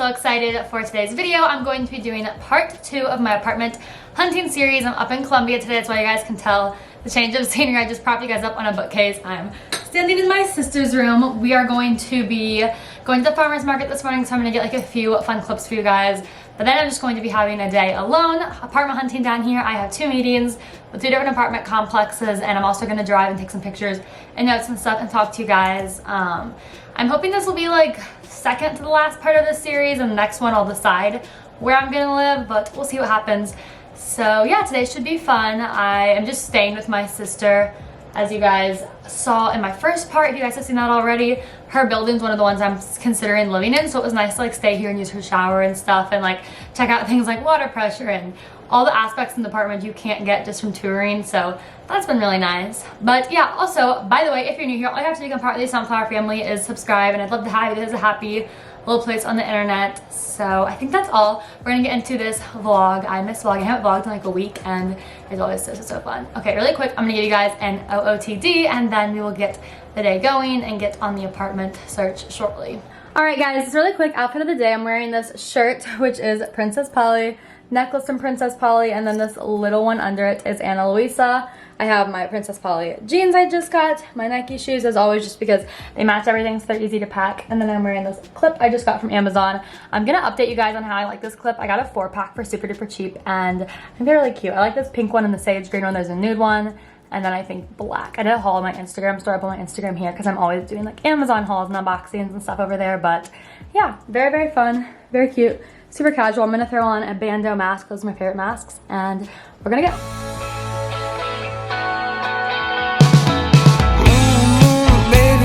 so excited for today's video. I'm going to be doing part 2 of my apartment hunting series. I'm up in Columbia today. That's why you guys can tell the change of scenery. I just propped you guys up on a bookcase. I'm standing in my sister's room. We are going to be going to the farmer's market this morning, so I'm going to get like a few fun clips for you guys. But then I'm just going to be having a day alone, apartment hunting down here. I have 2 meetings with 2 different apartment complexes, and I'm also going to drive and take some pictures and notes and stuff and talk to you guys. I'm hoping this will be like second to the last part of this series, and the next one I'll decide where I'm going to live, but we'll see what happens. So yeah, today should be fun. I am just staying with my sister. As you guys saw in my first part, if you guys have seen that already, her building's one of the ones I'm considering living in, so it was nice to like stay here and use her shower and stuff and like check out things like water pressure and all the aspects in the apartment you can't get just from touring, so that's been really nice. But yeah, also, by the way, if you're new here, all you have to do to become part of the Sunflower family is subscribe, and I'd love to have you. This is a happy little place on the internet. So I think that's all. We're gonna get into this vlog. I miss vlogging. I haven't vlogged in like a week, and it's always so fun. Okay, really quick, I'm gonna give you guys an OOTD, and then we will get the day going and get on the apartment search shortly. All right, guys, really quick outfit of the day. I'm wearing this shirt, which is Princess Polly, necklace from Princess Polly, and then this little one under it is Ana Luisa. I have my Princess Polly jeans I just got, my Nike shoes as always just because they match everything so they're easy to pack, and then I'm wearing this clip I just got from Amazon. I'm gonna update you guys on how I like this clip. I got a 4-pack for super duper cheap, and I think they're really cute. I like this pink one and the sage green one. There's a nude one, and then I think black. I did a haul on my Instagram store, up on my Instagram here because I'm always doing like Amazon hauls and unboxings and stuff over there. But yeah, very fun, very cute, super casual. I'm gonna throw on a bandeau mask. Those are my favorite masks, and we're gonna go.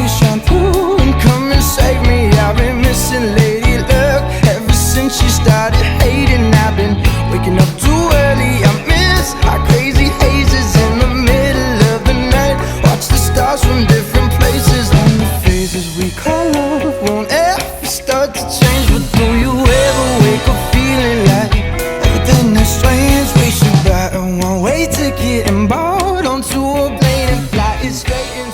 Shampoo and come and save me. I've been missing lady luck ever since she started hating. I've been waking up too early. I miss our crazy hazes in the middle of the night. Watch the stars from different places, and the phases we call love won't ever start to change. But do you ever wake up feeling like everything is strange? We should buy a one-way ticket and board onto a plane and fly it straight into.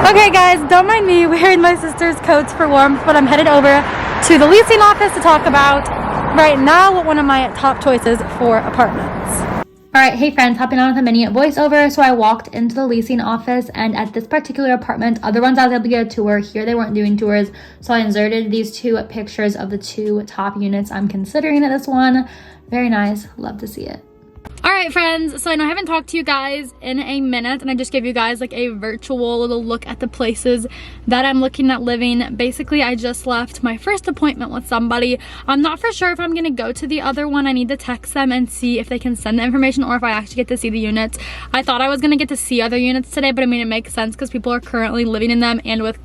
Okay guys, don't mind me wearing my sister's coats for warmth, but I'm headed over to the leasing office to talk about right now one of my top choices for apartments. Alright, hey friends, hopping on with a mini voiceover. So I walked into the leasing office, and at this particular apartment, other ones I was able to get a tour. Here they weren't doing tours, so I inserted these 2 pictures of the 2 top units I'm considering at this one. Very nice, love to see it. Alright friends, so I know I haven't talked to you guys in a minute, and I just gave you guys like a virtual little look at the places that I'm looking at living. Basically, I just left my first appointment with somebody. I'm not for sure if I'm gonna go to the other one. I need to text them and see if they can send the information or if I actually get to see the units. I thought I was gonna get to see other units today, but I mean, it makes sense because people are currently living in them, and with,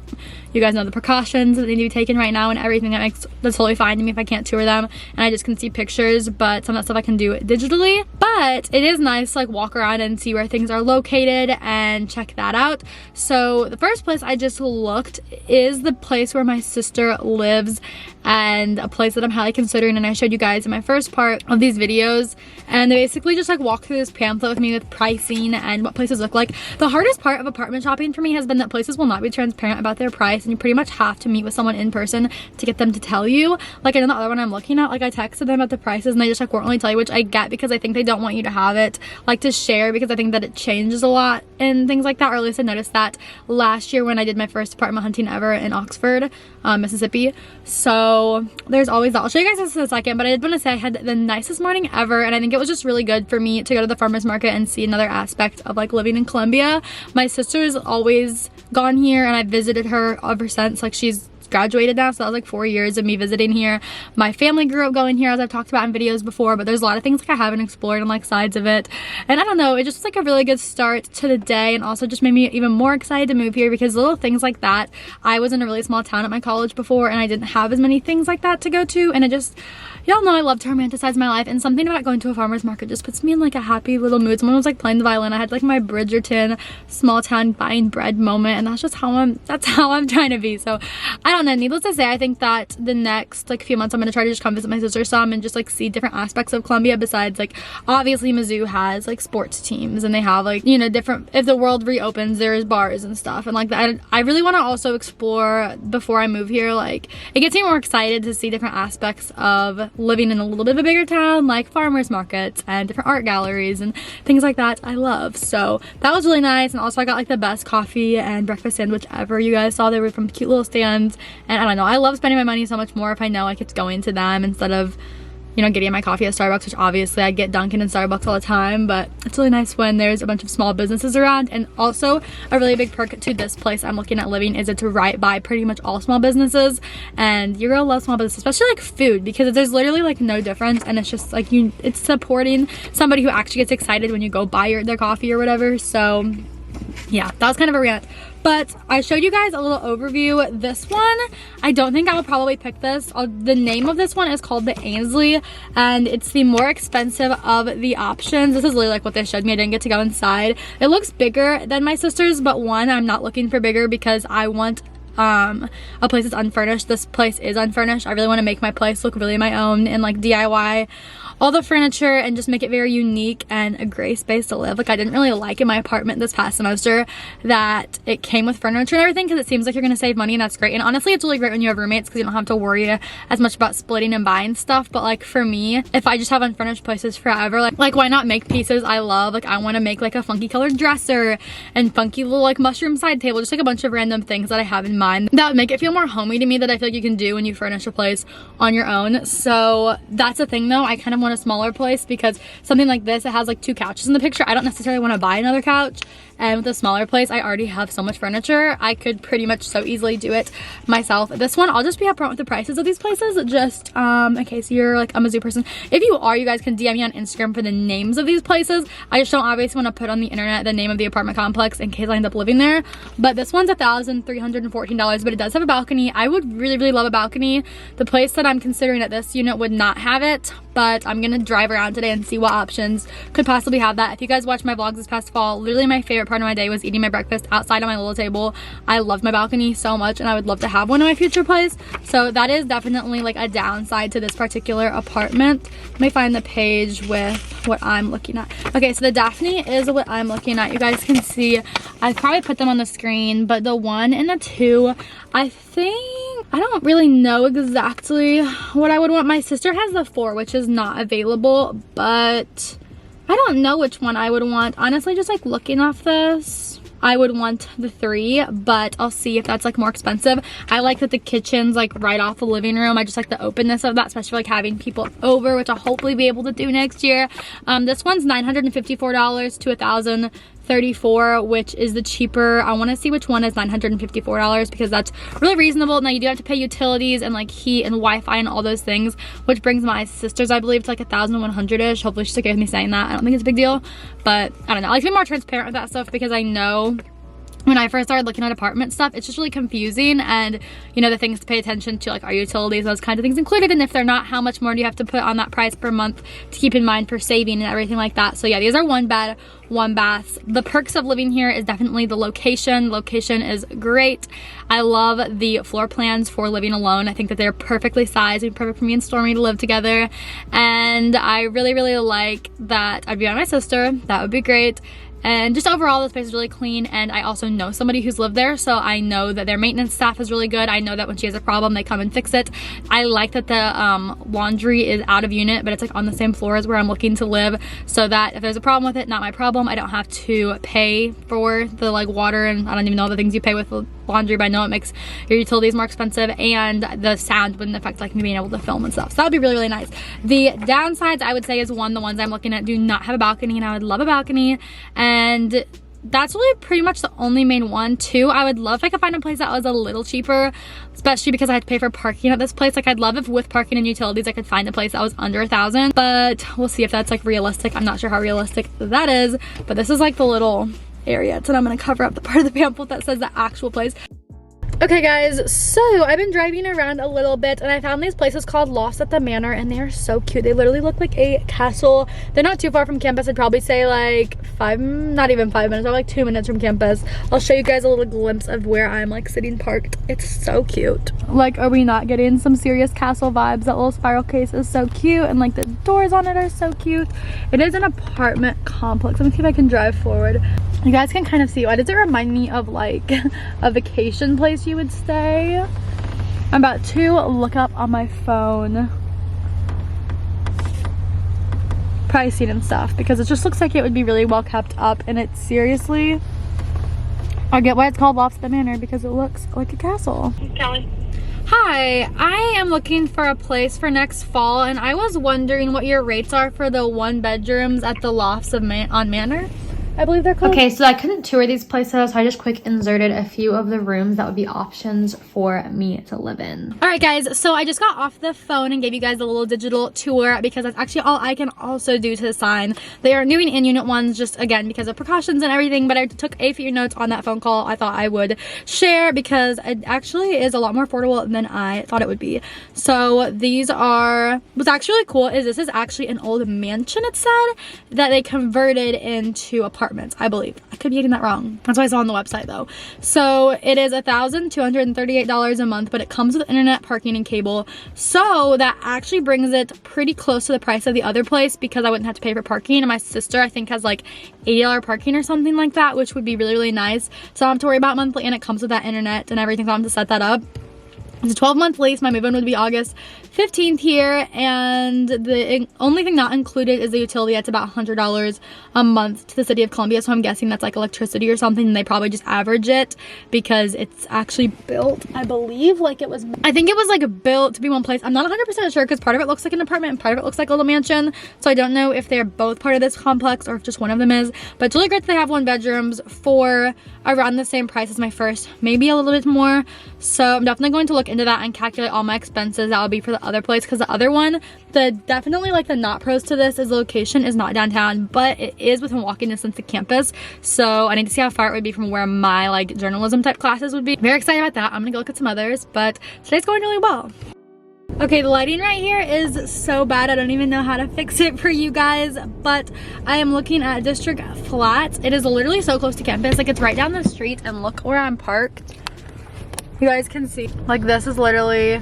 you guys know, the precautions that need to be taken right now and everything, that's totally fine to me if I can't tour them and I just can see pictures, but some of that stuff I can do digitally. But it is nice to like walk around and see where things are located and check that out. So the first place I just looked is the place where my sister lives, and a place that I'm highly considering, and I showed you guys in my first part of these videos, and they basically just like walk through this pamphlet with me with pricing and what places look like. The hardest part of apartment shopping for me has been that places will not be transparent about their price, and you pretty much have to meet with someone in person to get them to tell you. Like, I know the other one I'm looking at, like I texted them about the prices and they just like won't really tell you, which I get because I think they don't want you to have it like to share, because I think that it changes a lot and things like that. Or at least I noticed that last year when I did my first apartment hunting ever in Oxford, Mississippi. So there's always that. I'll show you guys this in a second, but I did want to say I had the nicest morning ever, and I think it was just really good for me to go to the farmer's market and see another aspect of like living in Columbia. My sister's always gone here, and I visited her ever since. Like, she's graduated now, so that was like 4 years of me visiting here. My family grew up going here, as I've talked about in videos before, but there's a lot of things like I haven't explored and like sides of it, and I don't know, it just was like a really good start to the day, and also just made me even more excited to move here because little things like that. I was in a really small town at my college before, and I didn't have as many things like that to go to, and it just, y'all know I love to romanticize my life, and something about going to a farmer's market just puts me in like a happy little mood. Someone was like playing the violin. I had like my Bridgerton small town buying bread moment, and that's how I'm trying to be. So I don't know, needless to say, I think that the next like few months I'm gonna try to just come visit my sister some and just like see different aspects of Columbia, besides like obviously Mizzou has like sports teams, and they have like, you know, different, if the world reopens there's bars and stuff and like that. I really want to also explore before I move here. Like, it gets me more excited to see different aspects of living in a little bit of a bigger town, like farmers markets and different art galleries and things like that I love. So that was really nice. And also I got like the best coffee and breakfast sandwich ever. You guys saw they were from cute little stands, and I don't know, I love spending my money so much more if I know like it's going to them instead of, you know, getting my coffee at Starbucks, which obviously I get Dunkin' and Starbucks all the time, but it's really nice when there's a bunch of small businesses around. And also a really big perk to this place I'm looking at living is it's right by pretty much all small businesses, and your girl loves small business, especially like food, because there's literally like no difference, and it's just like it's supporting somebody who actually gets excited when you go buy their coffee or whatever. So yeah, that was kind of a rant. But I showed you guys a little overview. This one, I don't think I will probably pick this. The name of this one is called the Ainsley, and it's the more expensive of the options. This is literally like what they showed me. I didn't get to go inside. It looks bigger than my sister's, but one, I'm not looking for bigger because I want a place that's unfurnished. This place is unfurnished. I really want to make my place look really my own and like DIY all the furniture and just make it very unique and a great space to live. Like, I didn't really like in my apartment this past semester that it came with furniture and everything, because it seems like you're gonna save money, and that's great. And honestly, it's really great when you have roommates because you don't have to worry as much about splitting and buying stuff. But like for me, if I just have unfurnished places forever, like why not make pieces I love? Like, I want to make like a funky colored dresser and funky little like mushroom side table, just like a bunch of random things that I have in mind that would make it feel more homey to me, that I feel like you can do when you furnish a place on your own. So that's the thing though, I kind of want a smaller place, because something like this, it has like 2 couches in the picture. I don't necessarily want to buy another couch, and with a smaller place I already have so much furniture. I could pretty much so easily do it myself. This one, I'll just be upfront with the prices of these places, just in case you're like a Mizzou person. If you are, you guys can DM me on Instagram for the names of these places. I just don't obviously want to put on the internet the name of the apartment complex in case I end up living there. But this one's $1,314, but it does have a balcony. I would really love a balcony. The place that I'm considering at this unit would not have it, but I'm gonna drive around today and see what options could possibly have that. If you guys watched my vlogs this past fall, literally my favorite part of my day was eating my breakfast outside on my little table. I loved my balcony so much, and I would love to have one in my future place. So that is definitely like a downside to this particular apartment. Let me find the page with what I'm looking at. Okay, so the Daphne is what I'm looking at. You guys can see, I probably put them on the screen, but the 1 and the 2, I think, I don't really know exactly what I would want. My sister has the 4, which is not available, but I don't know which one I would want. Honestly, just like looking off this, I would want the 3, but I'll see if that's like more expensive. I like that the kitchen's like right off the living room. I just like the openness of that, especially like having people over, which I'll hopefully be able to do next year. This one's $954 to $1,034, which is the cheaper. I want to see which one is $954 because that's really reasonable. Now you do have to pay utilities and like heat and Wi-Fi and all those things, which brings my sister's, I believe, to like $1,100-ish. Hopefully she's okay with me saying that. I don't think it's a big deal, but I don't know. I like to be more transparent with that stuff because I know when I first started looking at apartment stuff, it's just really confusing, and you know, the things to pay attention to, like, are utilities, those kinds of things included, and if they're not, how much more do you have to put on that price per month to keep in mind for saving and everything like that. So yeah, these are 1 bed, 1 baths. The perks of living here is definitely the location. Location is great. I love the floor plans for living alone. I think that they're perfectly sized and perfect for me and Stormy to live together, and I really like that I'd be on my sister. That would be great. And just overall, this place is really clean, and I also know somebody who's lived there, so I know that their maintenance staff is really good. I know that when she has a problem, they come and fix it. I like that the laundry is out of unit, but it's like on the same floor as where I'm looking to live, so that if there's a problem with it, not my problem. I don't have to pay for the like water, and I don't even know the things you pay with the laundry, but I know it makes your utilities more expensive, and the sound wouldn't affect like me being able to film and stuff. So that would be really nice. The downsides, I would say, is the ones I'm looking at do not have a balcony, and I would love a balcony. And that's really pretty much the only main one. 2, I would love if I could find a place that was a little cheaper, especially because I had to pay for parking at this place. Like, I'd love if with parking and utilities I could find a place that was under $1,000, but we'll see if that's like realistic. I'm not sure how realistic that is, but this is like the little area, so I'm gonna cover up the part of the pamphlet that says the actual place. Okay guys, so I've been driving around a little bit and I found these places called Lofts at the Manor and they are so cute. They literally look like a castle. They're not too far from campus. I'd probably say like not even 5 minutes, or like 2 minutes from campus. I'll show you guys a little glimpse of where I'm like sitting parked. It's so cute. Like, are we not getting some serious castle vibes? That little spiral case is so cute and like the doors on it are so cute. It is an apartment complex. Let me see if I can drive forward. You guys can kind of see, why does it remind me of like a vacation place you would stay? I'm about to look up on my phone pricing and stuff because it just looks like it would be really well kept up, and it's seriously, I get why it's called Lofts at the Manor because it looks like a castle. Kelly. Hi, I am looking for a place for next fall and I was wondering what your rates are for the 1-bedrooms at the Lofts on Manor, I believe they're called. Okay, so I couldn't tour these places, so I just quick inserted a few of the rooms that would be options for me to live in. All right, guys, so I just got off the phone and gave you guys a little digital tour because that's actually all I can also do to the sign. They are new and in-unit ones, just again because of precautions and everything, but I took a few notes on that phone call I thought I would share because it actually is a lot more affordable than I thought it would be. So these are, what's actually really cool is this is actually an old mansion, it said, that they converted into apartments, I believe. I could be getting that wrong. That's what I saw on the website though. So it is $1,238 a month, but it comes with internet, parking, and cable. So that actually brings it pretty close to the price of the other place because I wouldn't have to pay for parking. And my sister, I think, has like $80 parking or something like that, which would be really, really nice. So I don't have to worry about monthly, and it comes with that internet and everything. So I don't have to set that up. It's a 12-month lease. My move-in would be August 15th here, and the only thing not included is the utility. It's about $100 a month to the city of Columbia, so I'm guessing that's like electricity or something, and they probably just average it because it's actually built, I believe, like it was, I think it was like built to be one place. I'm not 100% sure because part of it looks like an apartment and part of it looks like a little mansion, so I don't know if they're both part of this complex or if just one of them is, but it's really great that they have 1-bedrooms for around the same price as my first, maybe a little bit more. So I'm definitely going to look into that and calculate all my expenses that would be for the other place, because the other one, definitely like the not pros to this is location is not downtown, but it is within walking distance to campus. So I need to see how far it would be from where my like journalism type classes would be. Very excited about that. I'm gonna go look at some others, but today's going really well. Okay, the lighting right here is so bad. I don't even know how to fix it for you guys, but I am looking at District Flats. It is literally so close to campus. Like, it's right down the street, and look where I'm parked. You guys can see, like, this is literally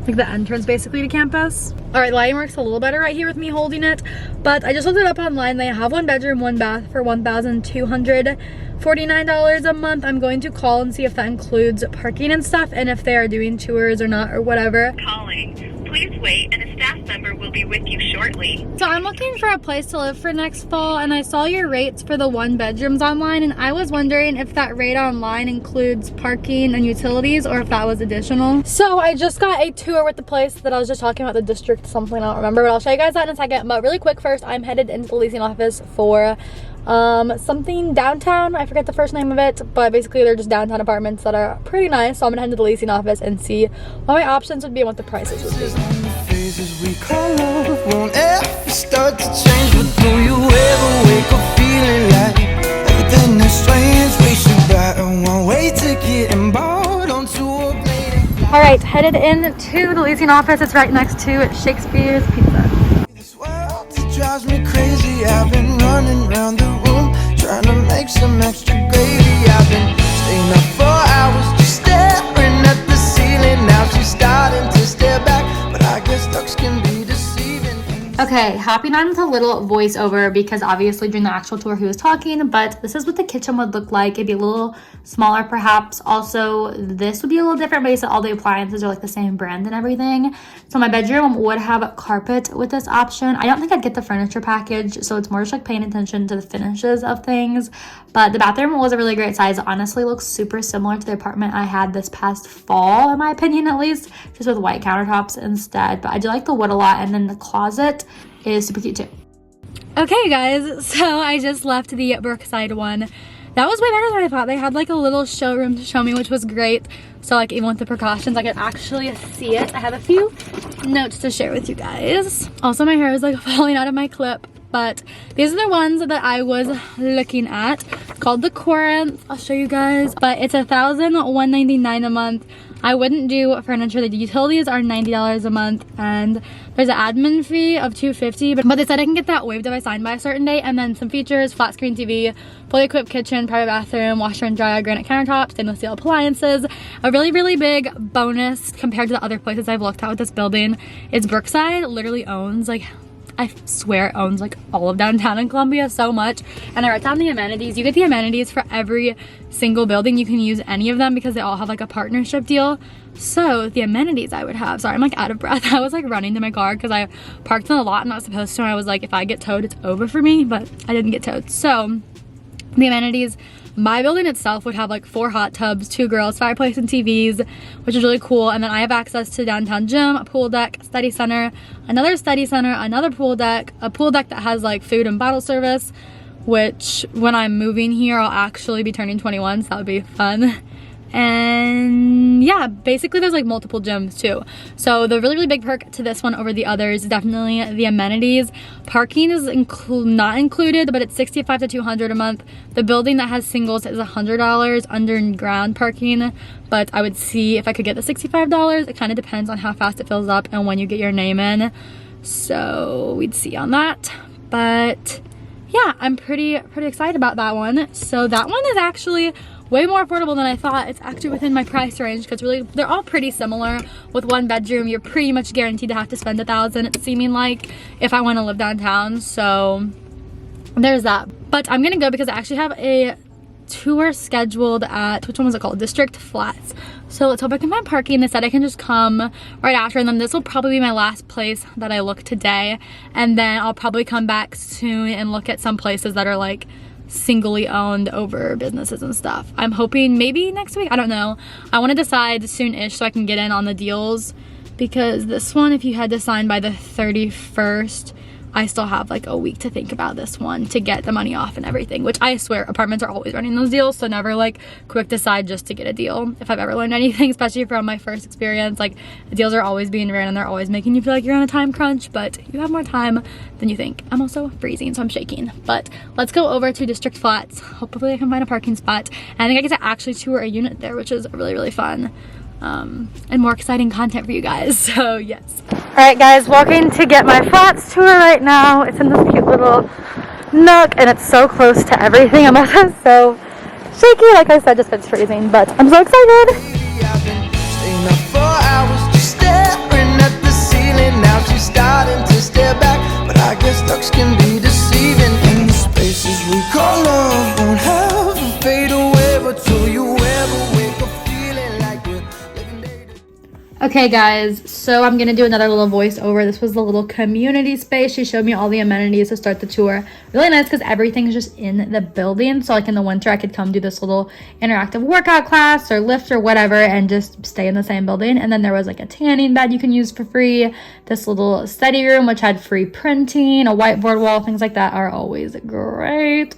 like the entrance basically to campus. All right, lighting works a little better right here with me holding it, but I just looked it up online. They have 1-bedroom, 1-bath for $1,249 a month. I'm going to call and see if that includes parking and stuff, and if they are doing tours or not or whatever. Calling. Please wait, and a staff member will be with you shortly. So I'm looking for a place to live for next fall, and I saw your rates for the 1-bedrooms online, and I was wondering if that rate online includes parking and utilities or if that was additional. So I just got a tour with the place that I was just talking about, the district something, I don't remember, but I'll show you guys that in a second. But really quick first, I'm headed into the leasing office for something downtown. I forget the first name of it, but basically they're just downtown apartments that are pretty nice. So I'm gonna head to the leasing office and see what my options would be and what the prices would be. Phases we call love won't ever start to change, but do you ever wake up feeling like everything is strange? We should buy a one-way ticket and board onto a plane. All right, headed into the leasing office. It's right next to Shakespeare's Pizza. This world, it drives me crazy. I've been running around the room trying to make some extra gravy. I've been staying up for hours just staring at the ceiling. Now she's starting to stare back, but I guess ducks can be deceiving. Okay, hopping on to a little voiceover because obviously during the actual tour he was talking, but this is what the kitchen would look like. It'd be a little smaller perhaps. Also, this would be a little different, but he said all the appliances are like the same brand and everything. So my bedroom would have carpet with this option. I don't think I'd get the furniture package, so it's more just like paying attention to the finishes of things. But the bathroom was a really great size. It honestly looks super similar to the apartment I had this past fall, in my opinion at least, just with white countertops instead. But I do like the wood a lot, and then the closet is super cute too. Okay guys, so I just left the Brookside one. That was way better than I thought. They had like a little showroom to show me, which was great. So like even with the precautions, I could actually see it. I have a few notes to share with you guys. Also, my hair is like falling out of my clip, but these are the ones that I was looking at. called the Corinth. I'll show you guys, but it's $1,199 a month. I wouldn't do furniture. The utilities are $90 a month, and there's an admin fee of $250, but they said I can get that waived if I sign by a certain date. And then some features: flat screen TV, fully equipped kitchen, private bathroom, washer and dryer, granite countertops, stainless steel appliances. A really big bonus compared to the other places I've looked at with this building is Brookside literally owns, like, I swear it owns like all of downtown in Columbia so much. And I wrote down the amenities. You get the amenities for every single building. You can use any of them because they all have like a partnership deal. So the amenities I would have, sorry, I'm like out of breath. I was like running to my car because I parked in a lot and not supposed to. And I was like, if I get towed, it's over for me, but I didn't get towed. So the amenities, my building itself would have like 4 hot tubs, 2 grills, fireplace and TVs, which is really cool. And then I have access to downtown gym, a pool deck, study center, another study center, another pool deck, a pool deck that has like food and bottle service, which when I'm moving here, I'll actually be turning 21, so that would be fun. And yeah, basically there's like multiple gyms too. So the really big perk to this one over the others is definitely the amenities. Parking is not included, but it's $65 to $200 a month. The building that has singles is $100 underground parking, but I would see if I could get the $65. It kind of depends on how fast it fills up and when you get your name in, so we'd see on that. But yeah, I'm pretty excited about that one. So that one is actually way more affordable than I thought. It's actually within my price range because really they're all pretty similar. With 1 bedroom, you're pretty much guaranteed to have to spend $1,000, it's seeming like, if I want to live downtown. So there's that. But I'm gonna go because I actually have a tour scheduled at, which one was it called? District Flats. So let's hope I can find parking. They said I can just come right after, and then this will probably be my last place that I look today. And then I'll probably come back soon and look at some places that are like singly owned over businesses and stuff. I'm hoping maybe next week, I don't know. I want to decide soon-ish so I can get in on the deals, because this one, if you had to sign by the 31st, I still have like a week to think about this one to get the money off and everything, which I swear apartments are always running those deals, so never like quick decide just to get a deal. If I've ever learned anything, especially from my first experience, like deals are always being ran and they're always making you feel like you're on a time crunch, but you have more time than you think. I'm also freezing, so I'm shaking. But let's go over to District Flats. Hopefully I can find a parking spot, and I think I get to actually tour a unit there, which is really fun. And more exciting content for you guys, so yes. All right guys, walking to get my flats tour right now. It's in this cute little nook and it's so close to everything. I'm so shaky, like I said, just it's freezing, but I'm so excited. I've been staying up for hours, just staring at the ceiling. Now she's starting to stare back, but I guess looks can be deceiving. And the spaces we call love won't have to fade away, but till you ever wake up feeling like we're living day to day. Okay guys, so I'm gonna do another little voiceover. This was the little community space. She showed me all the amenities to start the tour. Really nice because everything's just in the building. So like in the winter, I could come do this little interactive workout class or lift or whatever and just stay in the same building. And then there was like a tanning bed you can use for free. This little study room, which had free printing, a whiteboard wall, things like that are always great.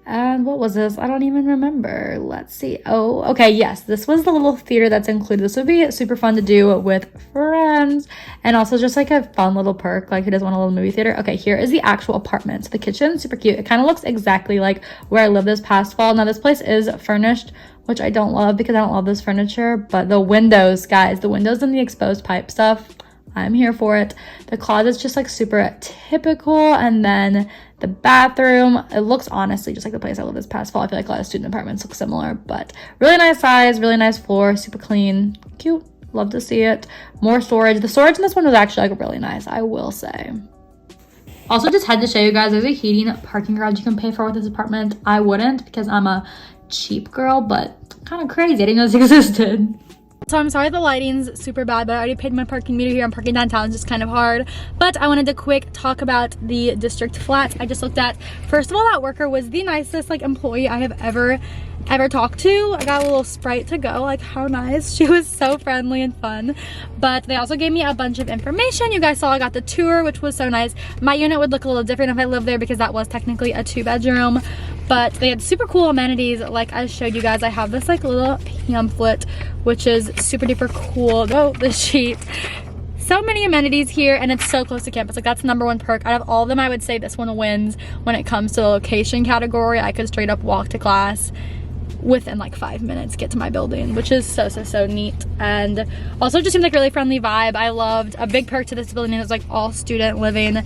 And what was this? I don't even remember. Let's see. Oh, okay. Yes, this was the little theater that's included. This would be super fun to do with friends, and also just like a fun little perk. Like, who doesn't want a little movie theater? Okay, here is the actual apartment. So the kitchen, super cute. It kind of looks exactly like where I lived this past fall. Now this place is furnished, which I don't love because I don't love this furniture, but the windows, guys, the windows and the exposed pipe stuff, I'm here for it. The closet's just like super typical, and then the bathroom, it looks honestly just like the place I lived this past fall. I feel like a lot of student apartments look similar, but really nice size, really nice floor, super clean, cute, love to see it. More storage. The storage in this one was actually like really nice, I will say. Also just had to show you guys, there's a heating parking garage you can pay for with this apartment. I wouldn't because I'm a cheap girl, but kind of crazy. I didn't know this existed. So I'm sorry the lighting's super bad, but I already paid my parking meter here. I'm parking downtown, it's just kind of hard. But I wanted to quick talk about the District Flats I just looked at. First of all, that worker was the nicest like employee I have ever talked to. I got a little Sprite to go, like how nice. She was so friendly and fun. But they also gave me a bunch of information. You guys saw I got the tour, which was so nice. My unit would look a little different if I lived there because that was technically a 2-bedroom. But they had super cool amenities like I showed you guys. I have this like little pamphlet, which is super duper cool. Oh, the sheet. so many amenities here, and it's so close to campus. Like, that's the number one perk. Out of all of them, I would say this one wins when it comes to the location category. I could straight up walk to class within like 5 minutes, get to my building, which is so neat. And also just seemed like a really friendly vibe. I loved a big perk to this building. It was like all student living,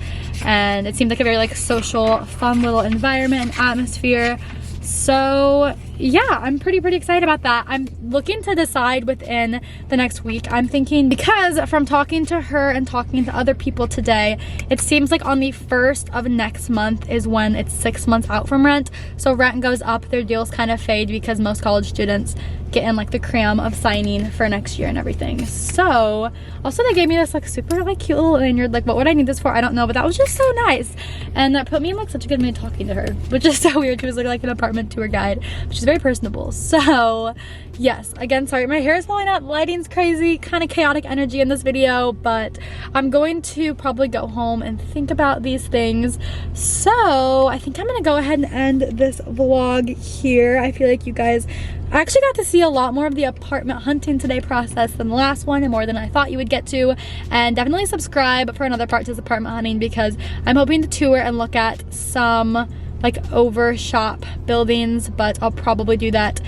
and it seemed like a very like social, fun little environment and atmosphere. So yeah, I'm pretty excited about that. I'm looking to decide within the next week. I'm thinking, because from talking to her and talking to other people today, it seems like on the 1st of next month is when it's 6 months out from rent. So rent goes up, their deals kind of fade because most college students get in like the cram of signing for next year and everything. So also they gave me this like super like cute little lanyard. Like, what would I need this for? I don't know, but that was just so nice, and that put me in like such a good mood talking to her, which is so weird. She was like an apartment tour guide, which is very personable. So yes, again, sorry, my hair is falling out, lighting's crazy, kind of chaotic energy in this video, but I'm going to probably go home and think about these things. So I think I'm gonna go ahead and end this vlog here. I feel like you guys actually got to see a lot more of the apartment hunting today process than the last one, and more than I thought you would get to. And definitely subscribe for another part to this apartment hunting, because I'm hoping to tour and look at some like over shop buildings, but I'll probably do that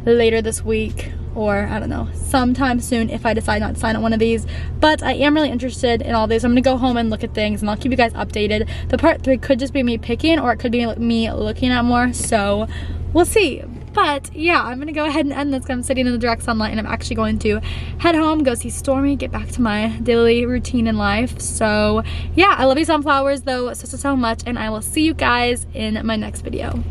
later this week, or I don't know, sometime soon if I decide not to sign on one of these. But I am really interested in all these. I'm gonna go home and look at things, and I'll keep you guys updated. The part 3 could just be me picking, or it could be me looking at more, so we'll see. But yeah, I'm gonna go ahead and end this because I'm sitting in the direct sunlight, and I'm actually going to head home, go see Stormy, get back to my daily routine in life. So yeah, I love these sunflowers though so much, and I will see you guys in my next video.